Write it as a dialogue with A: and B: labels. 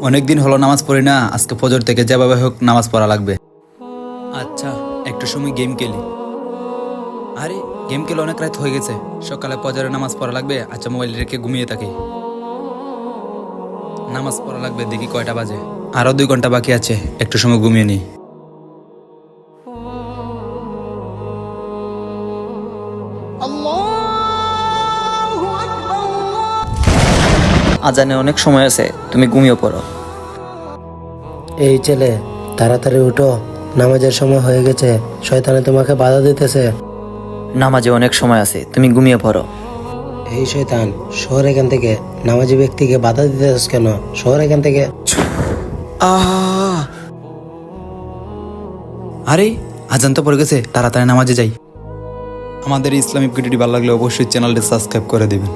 A: অনেকদিন হলো নামাজ পড়ি না, আজকে ফজর থেকে যেভাবে হোক নামাজ পড়া লাগবে। আচ্ছা, একটু সময় গেম খেলি। আরে গেম খেলে অনেক রাত হয়ে গেছে, সকালে ফজরে নামাজ পড়া লাগবে। আচ্ছা, মোবাইল রেখে ঘুমিয়ে থাকি। নামাজ পড়া লাগবে, দেখি কয়টা বাজে। আরো 2 ঘন্টা বাকি আছে, একটু সময় ঘুমিয়ে নি।
B: আজানে অনেক সময় আছে, তুমি ঘুমিয়ে পড়ো।
C: এই ছেলে, তাড়াতাড়ি উঠো, নামাজের সময় হয়ে গেছে। শয়তানে তোমাকে বাধা দিতেছে।
B: নামাজে অনেক সময় আছে, তুমি ঘুমিয়ে পড়ো।
C: এই শয়তান, শহর এখান থেকে। নামাজি ব্যক্তিকে বাধা দিতেছিস কেন? শহর এখান থেকে।
A: আরে আজান তো পড়ে গেছে, তাড়াতাড়ি নামাজে যাই। আমাদের ইসলামিক ভিডিওটি ভালো লাগলে অবশ্যই চ্যানেলটি সাবস্ক্রাইব করে দিবেন।